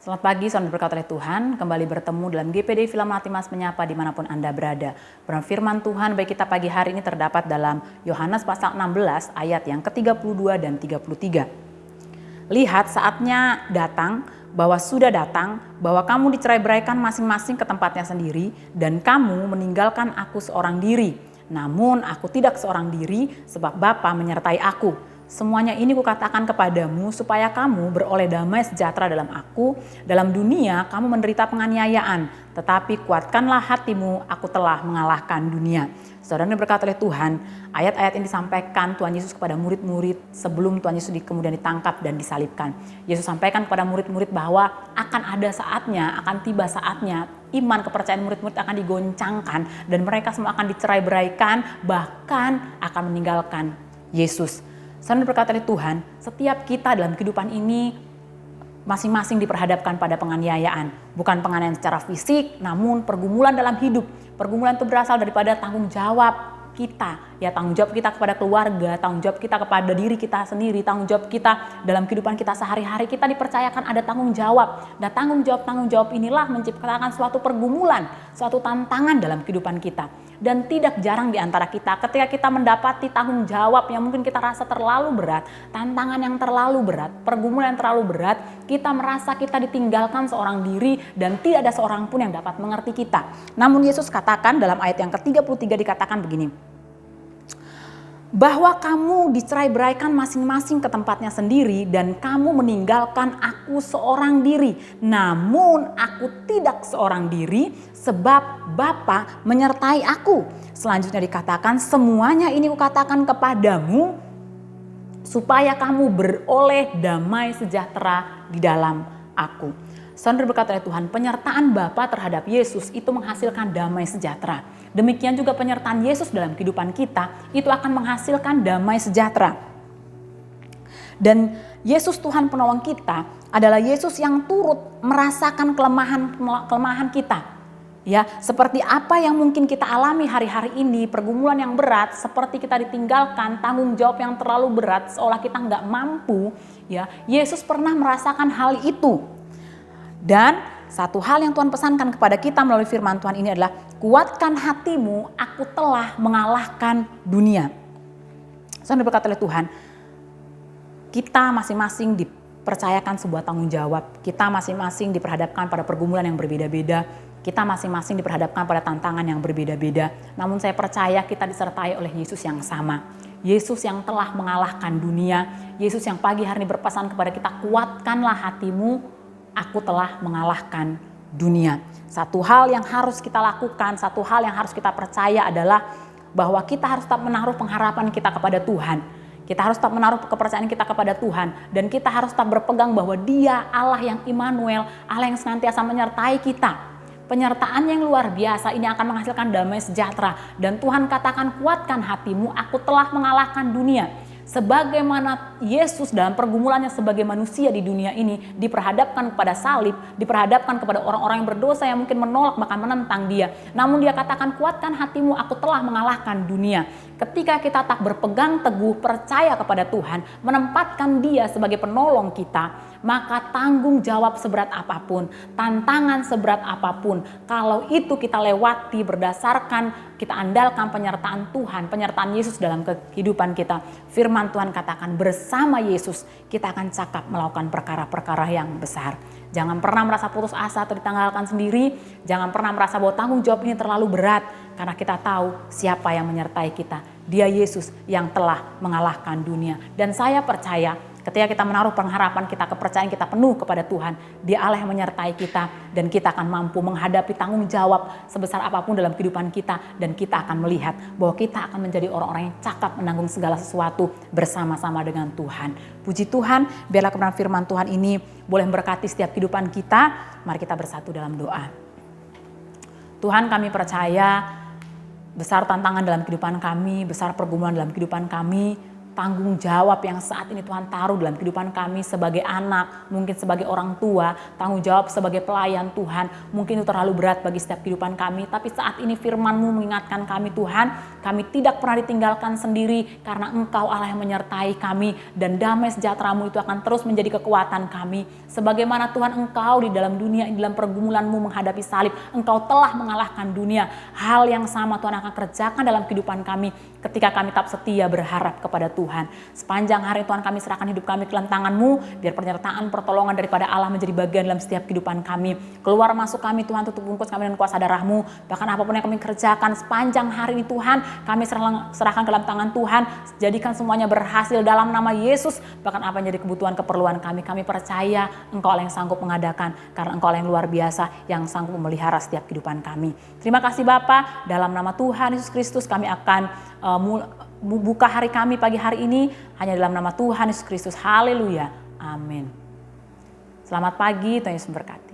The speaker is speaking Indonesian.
Selamat pagi, saudara berkata oleh Tuhan. Kembali bertemu dalam GPD Film Latimas Menyapa dimanapun Anda berada. Firman Tuhan bagi kita pagi hari ini terdapat dalam Yohanes pasal 16 ayat yang ke-32 dan 33. Lihat saatnya datang, bahwa sudah datang, bahwa kamu dicerai-beraikan masing-masing ke tempatnya sendiri, dan kamu meninggalkan aku seorang diri. Namun aku tidak seorang diri, sebab Bapa menyertai aku. Semuanya ini kukatakan kepadamu supaya kamu beroleh damai sejahtera dalam aku. Dalam dunia kamu menderita penganiayaan, tetapi kuatkanlah hatimu, aku telah mengalahkan dunia. Saudara yang berkata oleh Tuhan, ayat-ayat ini disampaikan Tuhan Yesus kepada murid-murid sebelum Tuhan Yesus kemudian ditangkap dan disalibkan. Yesus sampaikan kepada murid-murid bahwa akan ada saatnya, akan tiba saatnya iman kepercayaan murid-murid akan digoncangkan dan mereka semua akan dicerai-beraikan, bahkan akan meninggalkan Yesus. Saudara berkata oleh Tuhan, setiap kita dalam kehidupan ini masing-masing diperhadapkan pada penganiayaan. Bukan penganiayaan secara fisik, namun pergumulan dalam hidup. Pergumulan itu berasal daripada tanggung jawab kita. Ya, tanggung jawab kita kepada keluarga, tanggung jawab kita kepada diri kita sendiri, tanggung jawab kita dalam kehidupan kita sehari-hari. Kita dipercayakan ada tanggung jawab. Dan tanggung jawab inilah menciptakan suatu pergumulan, suatu tantangan dalam kehidupan kita. Dan tidak jarang di antara kita ketika kita mendapati tanggung jawab yang mungkin kita rasa terlalu berat, tantangan yang terlalu berat, pergumulan yang terlalu berat, kita merasa kita ditinggalkan seorang diri dan tidak ada seorang pun yang dapat mengerti kita. Namun Yesus katakan dalam ayat yang ke-33 dikatakan begini, bahwa kamu dicerai-beraikan masing-masing ke tempatnya sendiri dan kamu meninggalkan aku seorang diri. Namun aku tidak seorang diri sebab Bapa menyertai aku. Selanjutnya dikatakan semuanya ini kukatakan kepadamu supaya kamu beroleh damai sejahtera di dalam aku. Saudara berkata oleh Tuhan, penyertaan Bapa terhadap Yesus itu menghasilkan damai sejahtera. Demikian juga penyertaan Yesus dalam kehidupan kita itu akan menghasilkan damai sejahtera. Dan Yesus Tuhan penolong kita adalah Yesus yang turut merasakan kelemahan kita. Ya, seperti apa yang mungkin kita alami hari-hari ini, pergumulan yang berat, seperti kita ditinggalkan, tanggung jawab yang terlalu berat, seolah kita nggak mampu. Ya, Yesus pernah merasakan hal itu. Dan satu hal yang Tuhan pesankan kepada kita melalui firman Tuhan ini adalah kuatkan hatimu, aku telah mengalahkan dunia. Saudara berkata oleh Tuhan, kita masing-masing dipercayakan sebuah tanggung jawab. Kita masing-masing diperhadapkan pada pergumulan yang berbeda-beda. Kita masing-masing diperhadapkan pada tantangan yang berbeda-beda. Namun saya percaya kita disertai oleh Yesus yang sama. Yesus yang telah mengalahkan dunia. Yesus yang pagi hari ini berpesan kepada kita, kuatkanlah hatimu, aku telah mengalahkan dunia. Satu hal yang harus kita lakukan, satu hal yang harus kita percaya adalah bahwa kita harus tetap menaruh pengharapan kita kepada Tuhan. Kita harus tetap menaruh kepercayaan kita kepada Tuhan. Dan kita harus tetap berpegang bahwa Dia Allah yang Immanuel, Allah yang senantiasa menyertai kita. Penyertaan yang luar biasa ini akan menghasilkan damai sejahtera. Dan Tuhan katakan, kuatkan hatimu, aku telah mengalahkan dunia. Sebagaimana Yesus dalam pergumulannya sebagai manusia di dunia ini diperhadapkan kepada salib, diperhadapkan kepada orang-orang yang berdosa yang mungkin menolak bahkan menentang Dia. Namun Dia katakan, kuatkan hatimu, aku telah mengalahkan dunia. Ketika kita tak berpegang teguh percaya kepada Tuhan, menempatkan Dia sebagai penolong kita, maka tanggung jawab seberat apapun, tantangan seberat apapun, kalau itu kita lewati berdasarkan kita andalkan penyertaan Tuhan, penyertaan Yesus dalam kehidupan kita. Firman Tuhan katakan bersama Yesus kita akan cakap melakukan perkara-perkara yang besar. Jangan pernah merasa putus asa atau ditanggalkan sendiri. Jangan pernah merasa bahwa tanggung jawab ini terlalu berat. Karena kita tahu siapa yang menyertai kita. Dia Yesus yang telah mengalahkan dunia. Dan saya percaya ketika kita menaruh pengharapan kita, kepercayaan kita penuh kepada Tuhan, Dia Allah yang menyertai kita dan kita akan mampu menghadapi tanggung jawab sebesar apapun dalam kehidupan kita dan kita akan melihat bahwa kita akan menjadi orang-orang yang cakap menanggung segala sesuatu bersama-sama dengan Tuhan. Puji Tuhan, biarlah kebenaran firman Tuhan ini boleh memberkati setiap kehidupan kita. Mari kita bersatu dalam doa. Tuhan, kami percaya besar tantangan dalam kehidupan kami, besar pergumulan dalam kehidupan kami. tanggung jawab yang saat ini Tuhan taruh dalam kehidupan kami sebagai anak, mungkin sebagai orang tua, tanggung jawab sebagai pelayan Tuhan, mungkin itu terlalu berat bagi setiap kehidupan kami, tapi saat ini firman-Mu mengingatkan kami Tuhan, kami tidak pernah ditinggalkan sendiri karena Engkau Allah yang menyertai kami dan damai sejahtera-Mu itu akan terus menjadi kekuatan kami. Sebagaimana Tuhan Engkau di dalam dunia, dalam pergumulan-Mu menghadapi salib, Engkau telah mengalahkan dunia. Hal yang sama Tuhan akan kerjakan dalam kehidupan kami ketika kami tetap setia berharap kepada Tuhan. Sepanjang hari Tuhan kami serahkan hidup kami ke dalam tangan-Mu, biar penyertaan pertolongan daripada Allah menjadi bagian dalam setiap kehidupan kami. Keluar masuk kami Tuhan, tutup bungkus kami dengan kuasa darah-Mu, bahkan apapun yang kami kerjakan sepanjang hari ini Tuhan, kami serahkan ke dalam tangan Tuhan, jadikan semuanya berhasil dalam nama Yesus, bahkan apa yang jadi kebutuhan keperluan kami percaya Engkau Allah yang sanggup mengadakan, karena Engkau Allah yang luar biasa, yang sanggup memelihara setiap kehidupan kami. Terima kasih Bapa, dalam nama Tuhan Yesus Kristus kami akan buka hari kami pagi hari ini hanya dalam nama Tuhan Yesus Kristus. Haleluya. Amin. Selamat pagi, Tuhan Yesus memberkati.